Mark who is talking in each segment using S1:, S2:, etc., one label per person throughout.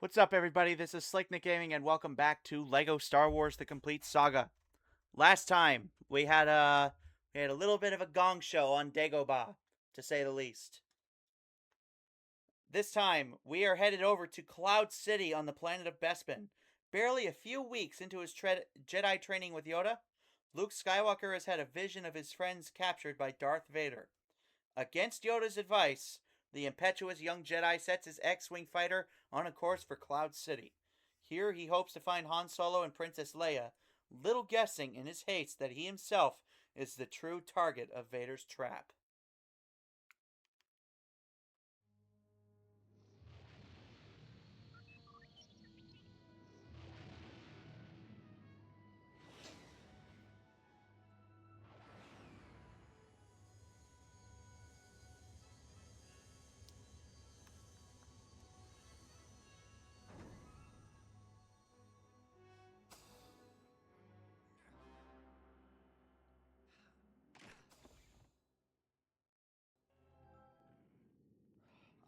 S1: What's up, everybody? This is SlickNickGaming, and welcome back to Lego Star Wars: The Complete Saga. Last time we had a little bit of a gong show on Dagobah, to say the least. This time we are headed over to Cloud City on the planet of Bespin. Barely a few weeks into his Jedi training with Yoda, Luke Skywalker has had a vision of his friends captured by Darth Vader. Against Yoda's advice, the impetuous young Jedi sets his X-Wing fighter on a course for Cloud City. Here he hopes to find Han Solo and Princess Leia, little guessing in his haste that he himself is the true target of Vader's trap.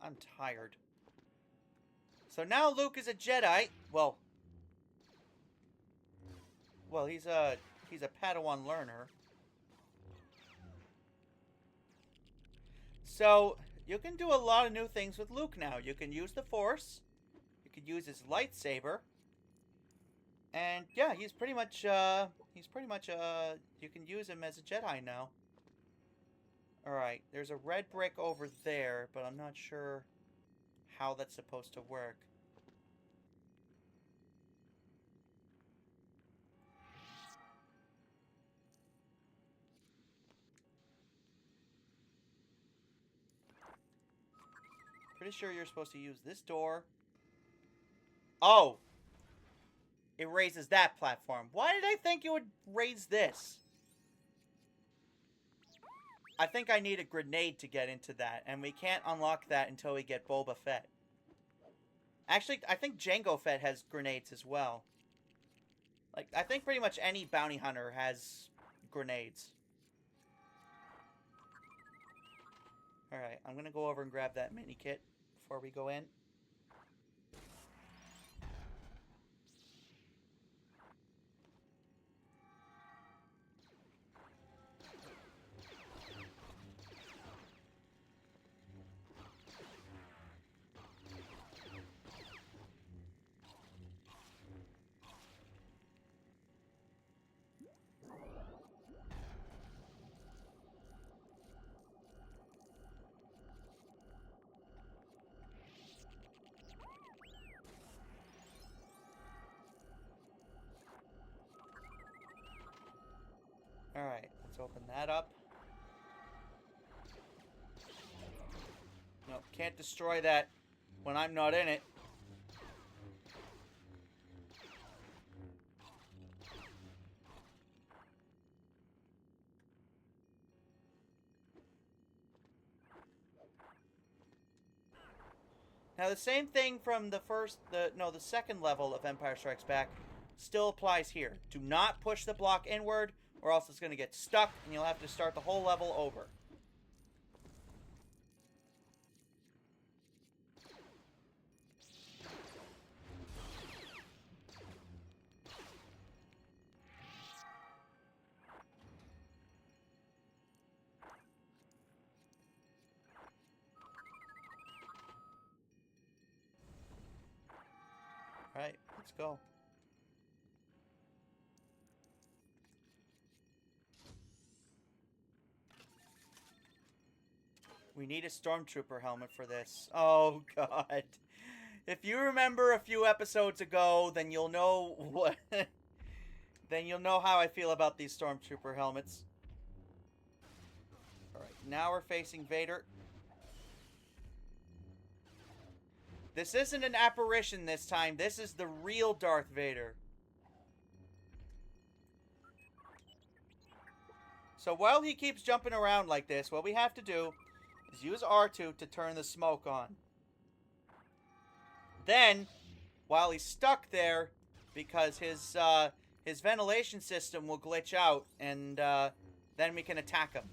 S1: I'm tired. So now Luke is a Jedi. Well, he's a Padawan learner. So you can do a lot of new things with Luke now. You can use the Force. You can use his lightsaber. And yeah, he's pretty much you can use him as a Jedi now. Alright, there's a red brick over there, but I'm not sure how that's supposed to work. Pretty sure you're supposed to use this door. Oh! It raises that platform. Why did I think it would raise this? I think I need a grenade to get into that, and we can't unlock that until we get Boba Fett. Actually, I think Jango Fett has grenades as well. Like, I think pretty much any bounty hunter has grenades. Alright, I'm gonna go over and grab that mini kit before we go in. Alright, let's open that up. Nope, can't destroy that when I'm not in it. Now the same thing from the second level of Empire Strikes Back still applies here. Do not push the block inward, or else it's going to get stuck, and you'll have to start the whole level over. Alright, let's go. We need a stormtrooper helmet for this. Oh, God. If you remember a few episodes ago, then you'll know what... then you'll know how I feel about these stormtrooper helmets. Alright, now we're facing Vader. This isn't an apparition this time. This is the real Darth Vader. So while he keeps jumping around like this, what we have to do is use R2 to turn the smoke on. Then, while he's stuck there, because his ventilation system will glitch out, and then we can attack him.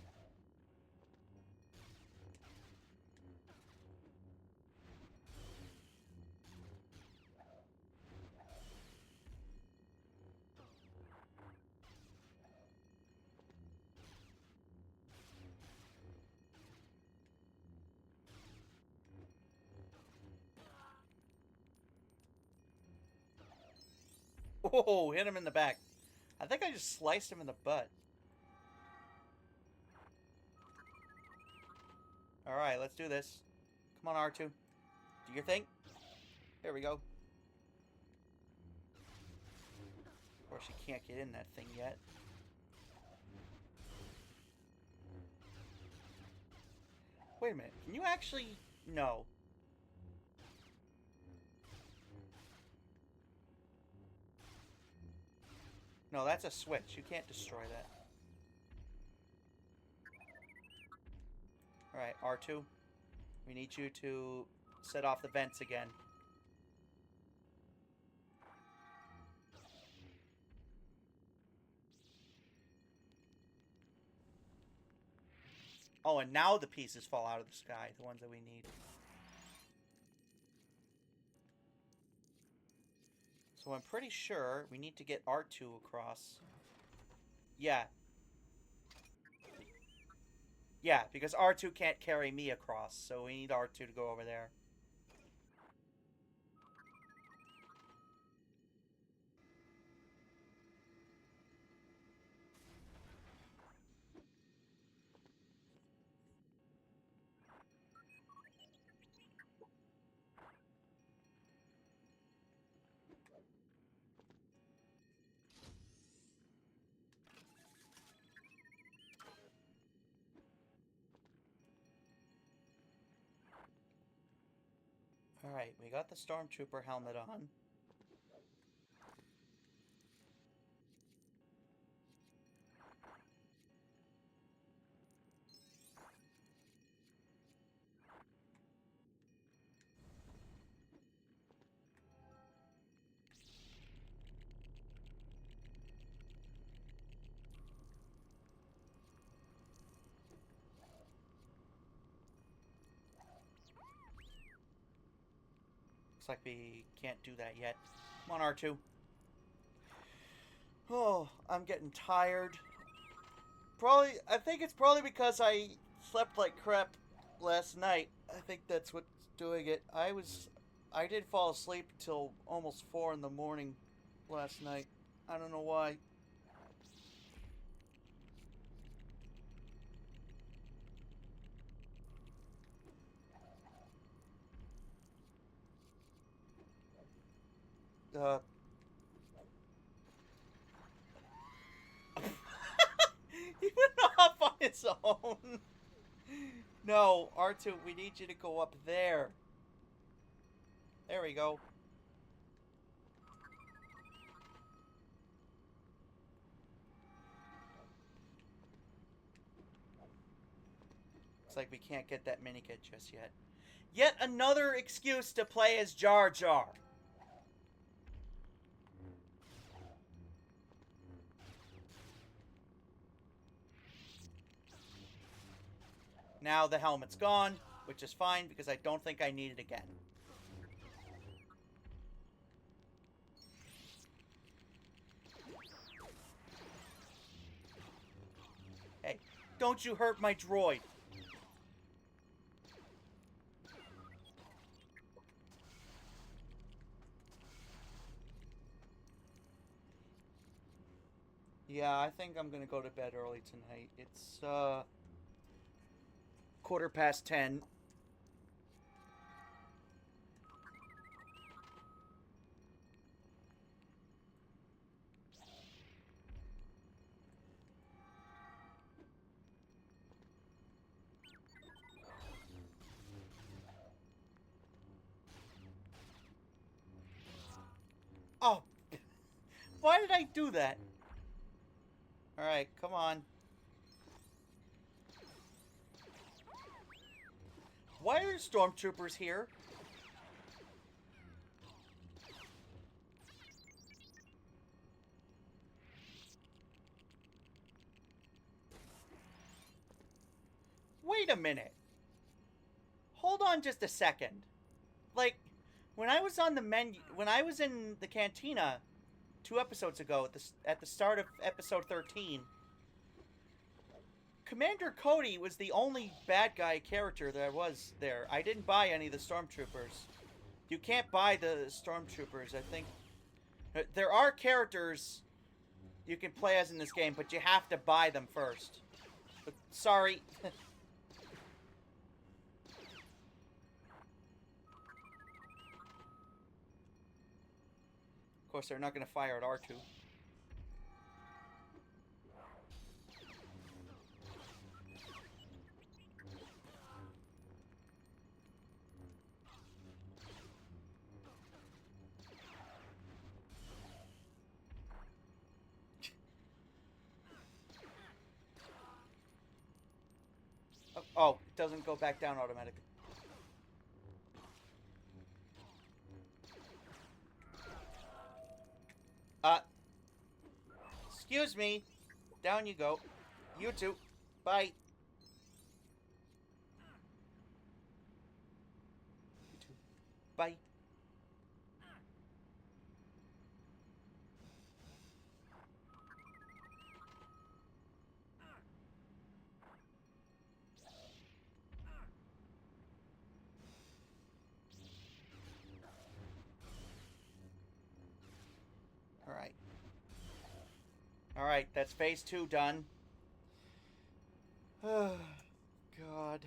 S1: Oh, hit him in the back. I think I just sliced him in the butt. Alright, let's do this. Come on, R2. Do your thing. There we go. Of course, you can't get in that thing yet. Wait a minute. Can you actually... No. No, that's a switch. You can't destroy that. Alright, R2. We need you to set off the vents again. Oh, and now the pieces fall out of the sky. The ones that we need. So I'm pretty sure we need to get R2 across. Yeah. Yeah, because R2 can't carry me across, so we need R2 to go over there. Alright, we got the Stormtrooper helmet on. Looks like we can't do that yet. Come on, R2. Oh, I'm getting tired. I think it's probably because I slept like crap last night. I think that's what's doing it. I did fall asleep until almost 4 in the morning last night. I don't know why. He went off on his own. No, R2, we need you to go up there. There we go. Looks like we can't get that minikit just yet. Yet another excuse to play as Jar Jar. Now the helmet's gone, which is fine because I don't think I need it again. Hey, don't you hurt my droid. Yeah, I think I'm gonna go to bed early tonight. It's, 10:15. Oh! Why did I do that? Alright, come on. Why are stormtroopers here? Wait a minute. Hold on just a second. Like, when I was on the menu, when I was in the cantina 2 episodes ago at the start of episode 13, Commander Cody was the only bad guy character there was there. I didn't buy any of the stormtroopers. You can't buy the stormtroopers, I think. There are characters you can play as in this game, but you have to buy them first. But sorry. Of course, they're not going to fire at R2. Oh, it doesn't go back down automatically. Excuse me. Down you go. You too. Bye. You too. Bye. Alright. Alright, that's phase 2 done. Oh, God.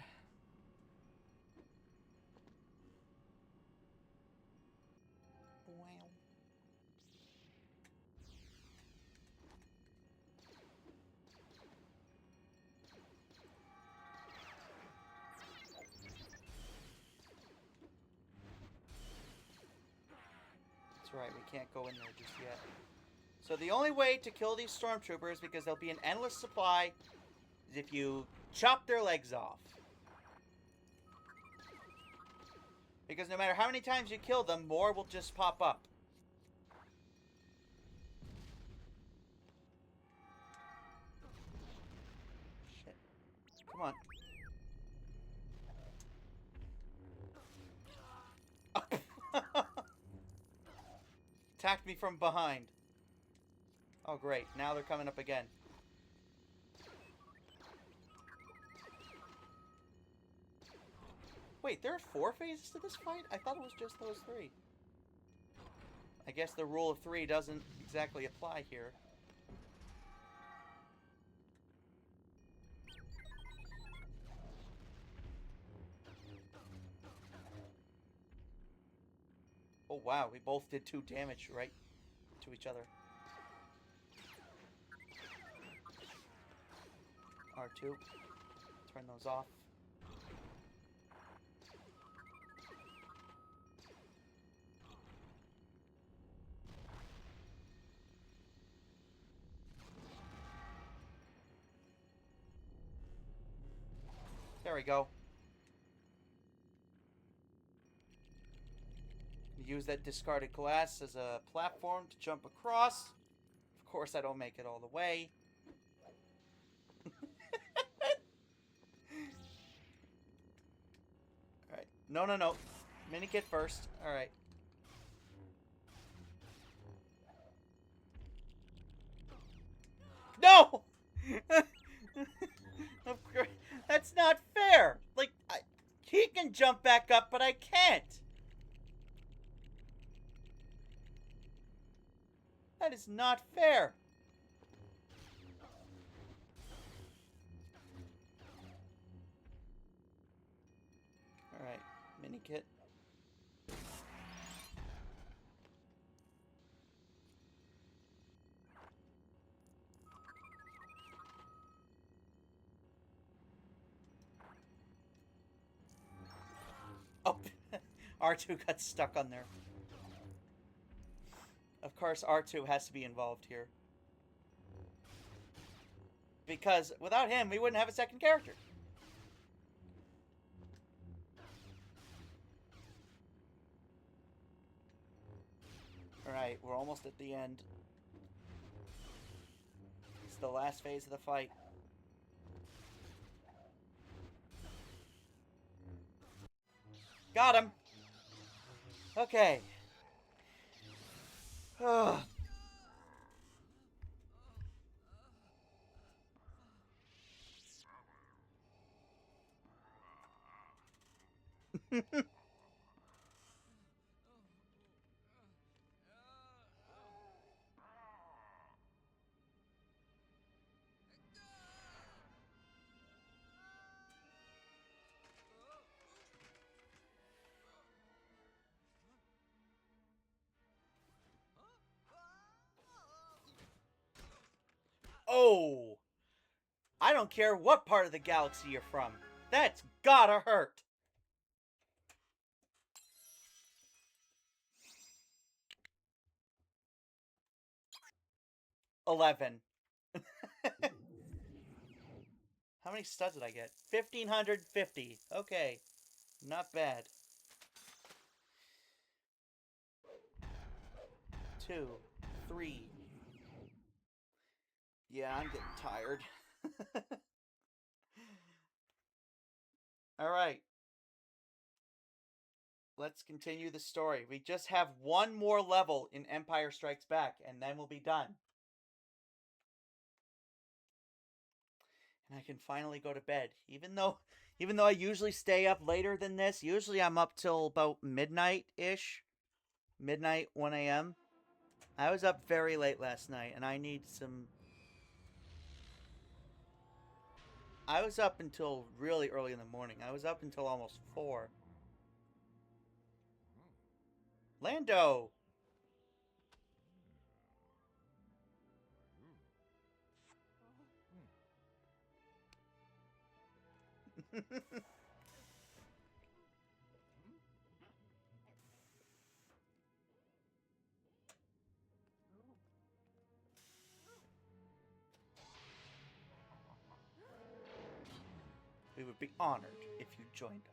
S1: Wow. That's right, we can't go in there just yet. So the only way to kill these stormtroopers, because there'll be an endless supply, is if you chop their legs off. Because no matter how many times you kill them, more will just pop up. Shit. Come on. Attacked me from behind. Oh, great. Now they're coming up again. Wait, there are 4 phases to this fight? I thought it was just those 3. I guess the rule of 3 doesn't exactly apply here. Oh, wow. We both did 2 damage right to each other. R2. Turn those off. There we go. Use that discarded glass as a platform to jump across. Of course, I don't make it all the way. Alright. No, no, no. Minikit first. Alright. No! That's not fair! Like, he can jump back up, but I can't! That is not fair! Alright, Minikit. Oh, R2 got stuck on there. Of course, R2 has to be involved here. Because without him, we wouldn't have a second character. Alright, we're almost at the end. It's the last phase of the fight. Got him! Okay. Oh! I don't care what part of the galaxy you're from. That's gotta hurt. $11. How many studs did I get? 1,550. Okay. Not bad. 2, 3. Yeah, I'm getting tired. Alright. Let's continue the story. We just have one more level in Empire Strikes Back, and then we'll be done. And I can finally go to bed. Even though I usually stay up later than this, usually I'm up till about midnight-ish. Midnight, 1 a.m. I was up very late last night, and I need some... I was up until really early in the morning. I was up until almost 4. Lando! We would be honored if you joined us.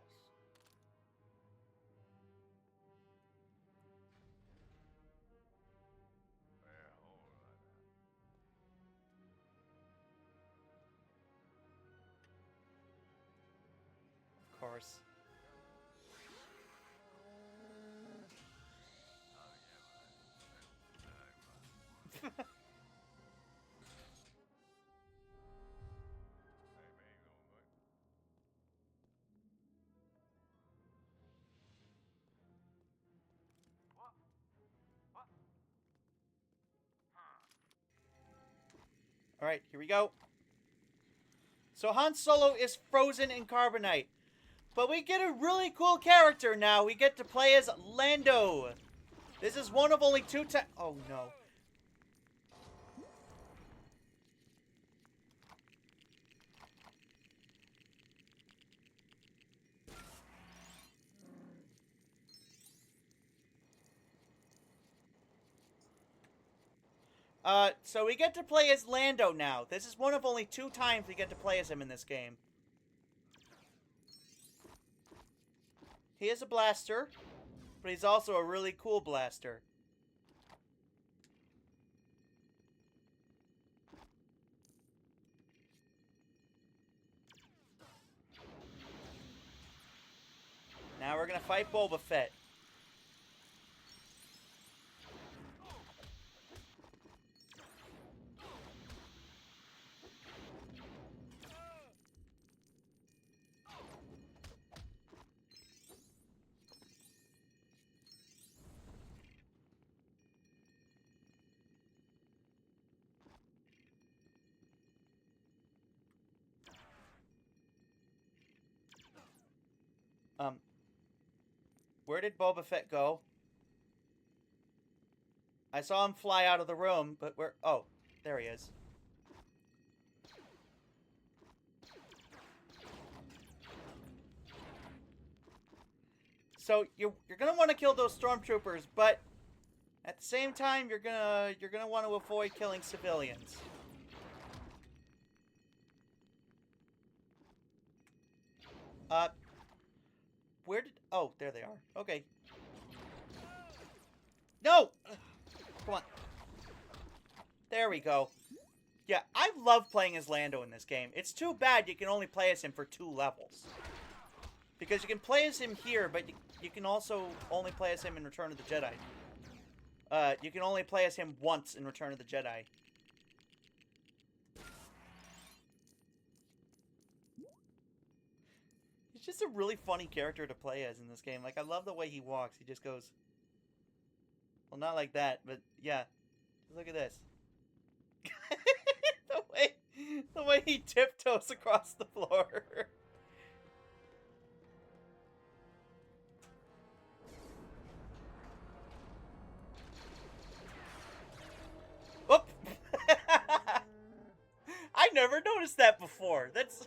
S1: Of course. Alright, here we go. So Han Solo is frozen in carbonite. But we get a really cool character now. We get to play as Lando. This is one of only 2 times... Oh, no. So we get to play as Lando now. This is one of only 2 times we get to play as him in this game. He is a blaster, but he's also a really cool blaster. Now we're gonna fight Boba Fett. Where did Boba Fett go? I saw him fly out of the room, but where... Oh, there he is. So you're gonna want to kill those stormtroopers, but at the same time you're gonna want to avoid killing civilians. Where did... Oh, there they are. Okay. No! Come on. There we go. Yeah, I love playing as Lando in this game. It's too bad you can only play as him for 2 levels. Because you can play as him here, but you can also only play as him in Return of the Jedi. You can only play as him once in Return of the Jedi. He's just a really funny character to play as in this game. Like, I love the way he walks. He just goes... Well, not like that, but yeah. Look at this. the way he tiptoes across the floor. Oop! never noticed that before. That's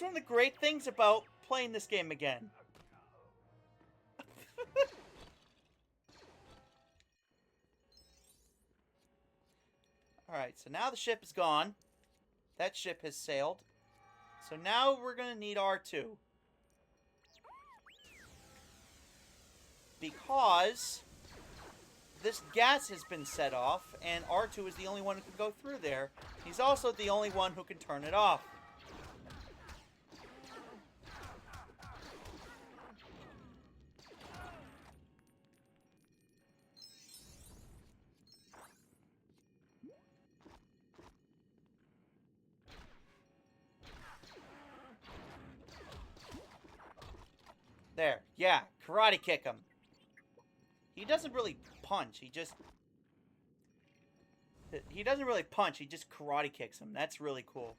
S1: one of the great things about playing this game again. Alright, so now the ship is gone. That ship has sailed. So now we're going to need R2. Because this gas has been set off, and R2 is the only one who can go through there. He's also the only one who can turn it off. There. Yeah, karate kick him. He doesn't really punch. He doesn't really punch. He just karate kicks him. That's really cool.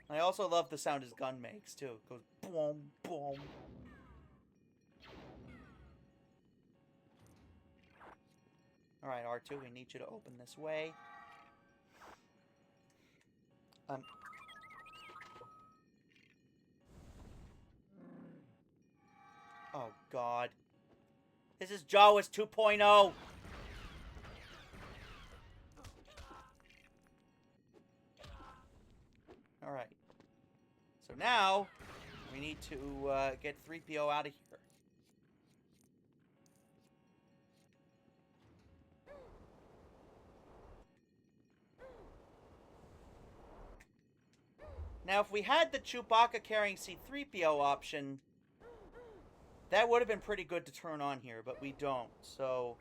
S1: I also love the sound his gun makes, too. It goes boom, boom. Alright, R2, we need you to open this way. Oh, God. This is Jawas 2.0. Alright. So now, we need to get 3PO out of here. Now, if we had the Chewbacca carrying C-3PO option, that would have been pretty good to turn on here, but we don't, so...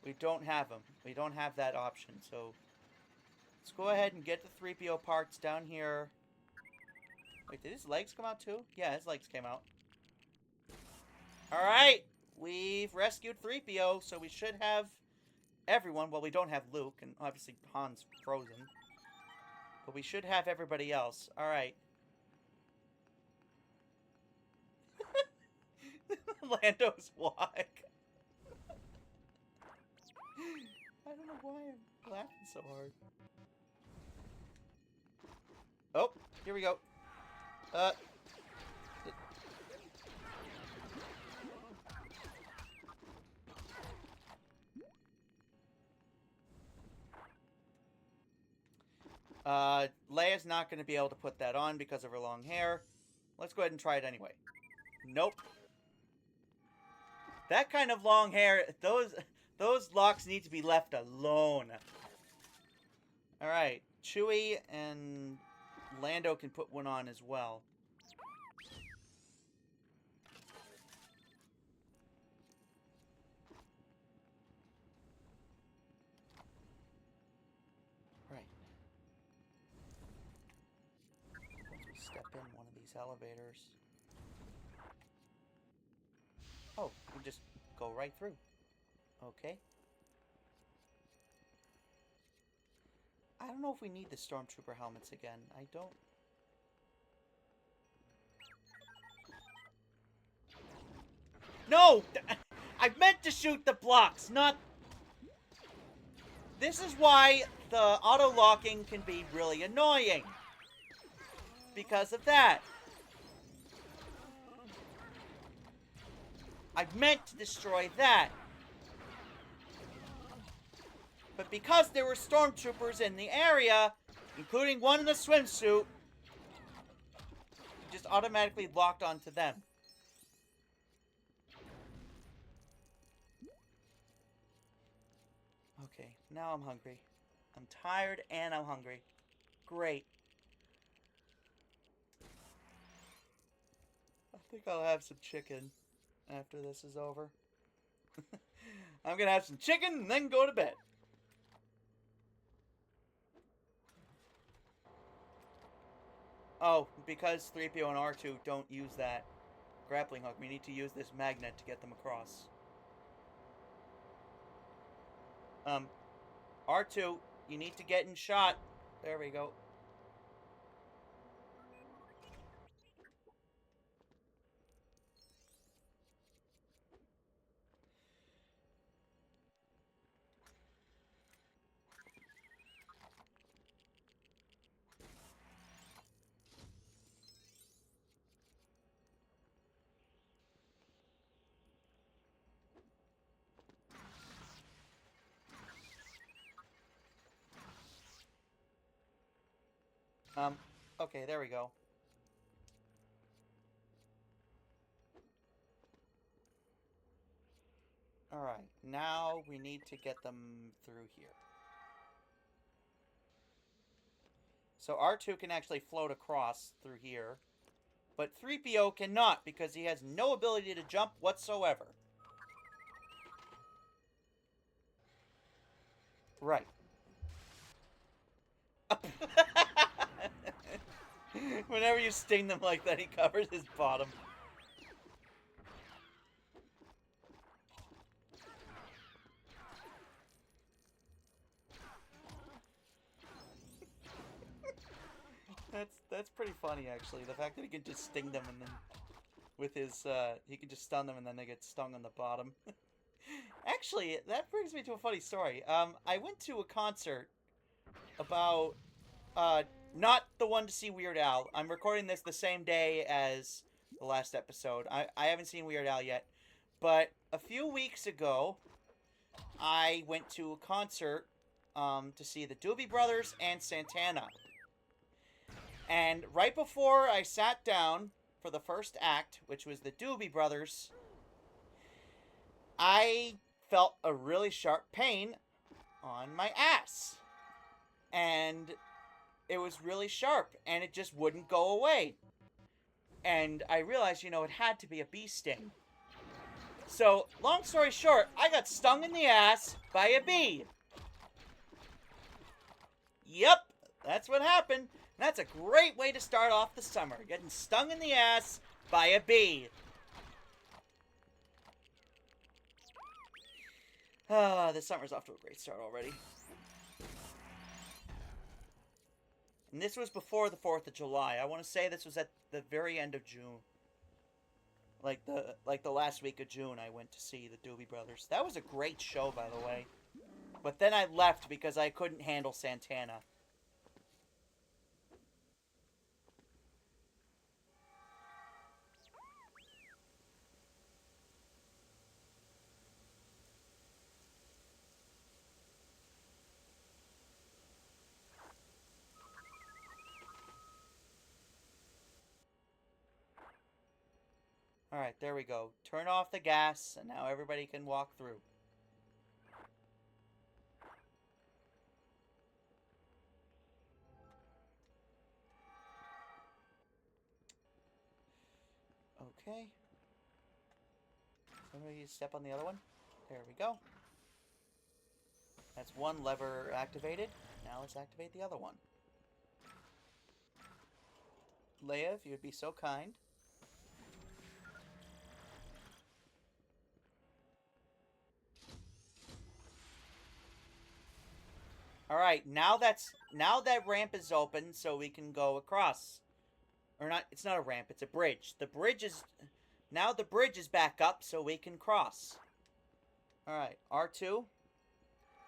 S1: We don't have them. We don't have that option, so... Let's go ahead and get the 3PO parts down here. Wait, did his legs come out too? Yeah, his legs came out. Alright! We've rescued 3PO, so we should have everyone. Well, we don't have Luke, and obviously Han's frozen. But we should have everybody else. Alright. Lando's walk. I don't know why I'm laughing so hard. Oh, here we go. Leia's not going to be able to put that on because of her long hair. Let's go ahead and try it anyway. Nope. That kind of long hair, those locks need to be left alone. Alright, Chewie and Lando can put one on as well. Right. Once we step in one of these elevators... Oh, we just go right through. Okay. I don't know if we need the Stormtrooper helmets again. I don't... No! I meant to shoot the blocks, not... This is why the auto-locking can be really annoying. Because of that. I meant to destroy that. But because there were stormtroopers in the area, including one in a swimsuit, it just automatically locked onto them. Okay, now I'm hungry. I'm tired and I'm hungry. Great. I think I'll have some chicken after this is over. I'm gonna have some chicken and then go to bed. Oh, because 3PO and R2 don't use that grappling hook, we need to use this magnet to get them across. R2, you need to get in shot. There we go. Okay, there we go. Alright, now we need to get them through here. So R2 can actually float across through here. But 3PO cannot because he has no ability to jump whatsoever. Right. Whenever you sting them like that, he covers his bottom. That's pretty funny, actually. The fact that he can just sting them and then with his he can just stun them and then they get stung on the bottom. Actually, that brings me to a funny story. I went to a concert about not the one to see Weird Al. I'm recording this the same day as the last episode. I haven't seen Weird Al yet, but a few weeks ago, I went to a concert to see the Doobie Brothers and Santana. And right before I sat down for the first act, which was the Doobie Brothers, I felt a really sharp pain on my ass. And it was really sharp, and it just wouldn't go away. And I realized, it had to be a bee sting. So, long story short, I got stung in the ass by a bee. Yep, that's what happened. That's a great way to start off the summer, getting stung in the ass by a bee. This summer's off to a great start already. And this was before the 4th of July. I want to say this was at the very end of June. Like the last week of June, I went to see the Doobie Brothers. That was a great show, by the way. But then I left because I couldn't handle Santana. Alright, there we go. Turn off the gas, and now everybody can walk through. Okay. Somebody step on the other one. There we go. That's one lever activated. Now let's activate the other one. Leia, if you would be so kind. Alright, now that ramp is open, so we can go across. Or not, it's not a ramp, it's a bridge. Now the bridge is back up, so we can cross. Alright, R2.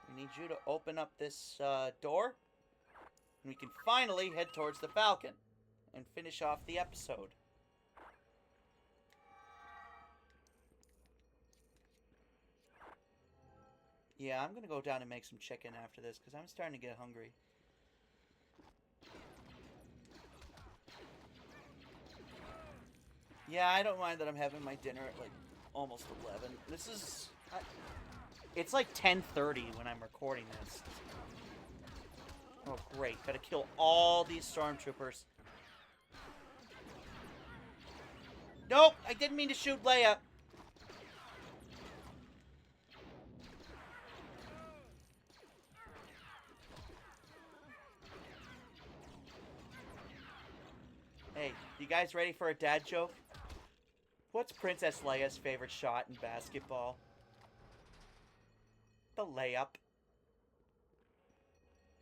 S1: We need you to open up this door. And we can finally head towards the Falcon. And finish off the episode. Yeah, I'm gonna go down and make some chicken after this, because I'm starting to get hungry. Yeah, I don't mind that I'm having my dinner at, like, almost 11. This is... it's like 10:30 when I'm recording this. Oh, great. Gotta kill all these stormtroopers. Nope! I didn't mean to shoot Leia! Hey, you guys ready for a dad joke? What's Princess Leia's favorite shot in basketball? The layup.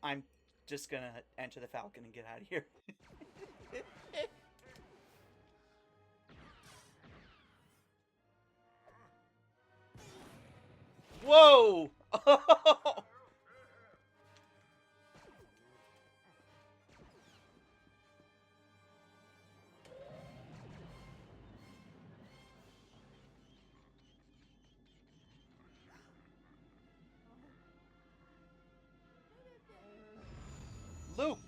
S1: I'm just gonna enter the Falcon and get out of here. Whoa! Luke!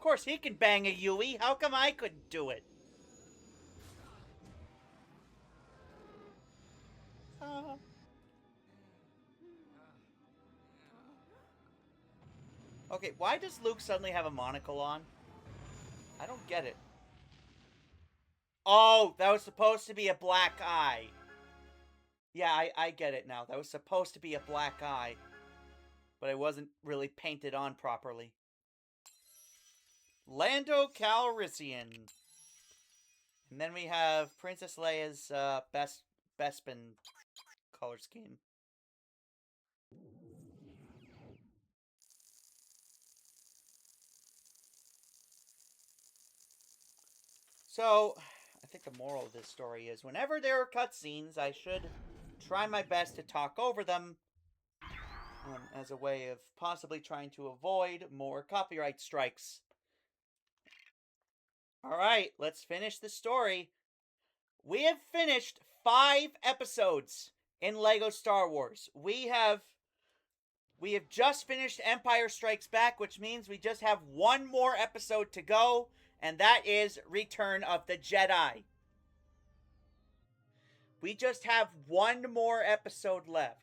S1: course he can bang a Yui. How come I couldn't do it? Okay, why does Luke suddenly have a monocle on? I don't get it. Oh, that was supposed to be a black eye. Yeah, I get it now. That was supposed to be a black eye. But it wasn't really painted on properly. Lando Calrissian. And then we have Princess Leia's Bespin color scheme. So, I think the moral of this story is whenever there are cutscenes, I should try my best to talk over them as a way of possibly trying to avoid more copyright strikes. Alright, let's finish the story. We have finished 5 episodes in LEGO Star Wars. We have just finished Empire Strikes Back, which means we just have one more episode to go, and that is Return of the Jedi. We just have one more episode left.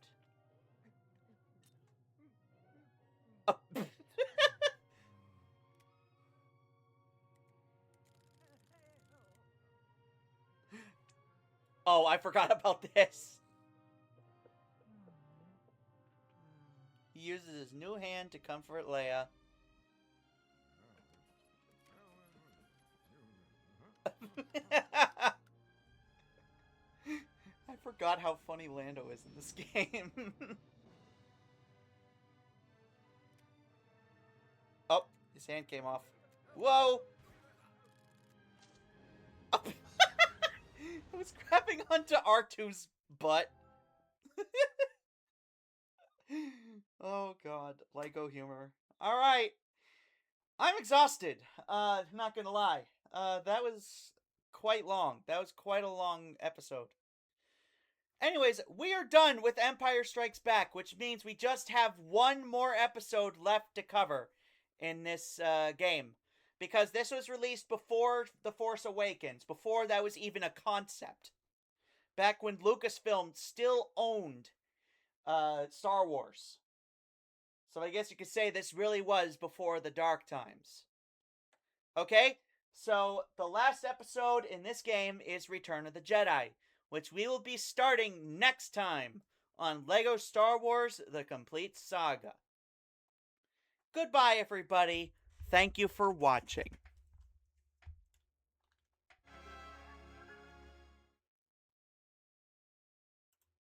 S1: Oh, I forgot about this. He uses his new hand to comfort Leia. I forgot how funny Lando is in this game. Oh, his hand came off. Whoa! Oh. I was grabbing onto R2's butt. Oh god, LEGO humor. Alright. I'm exhausted. Not gonna lie. That was quite long. That was quite a long episode. Anyways, we are done with Empire Strikes Back, which means we just have one more episode left to cover in this game. Because this was released before The Force Awakens, before that was even a concept. Back when Lucasfilm still owned Star Wars. So I guess you could say this really was before the dark times. Okay? So the last episode in this game is Return of the Jedi, which we will be starting next time on LEGO Star Wars The Complete Saga. Goodbye, everybody. Thank you for watching.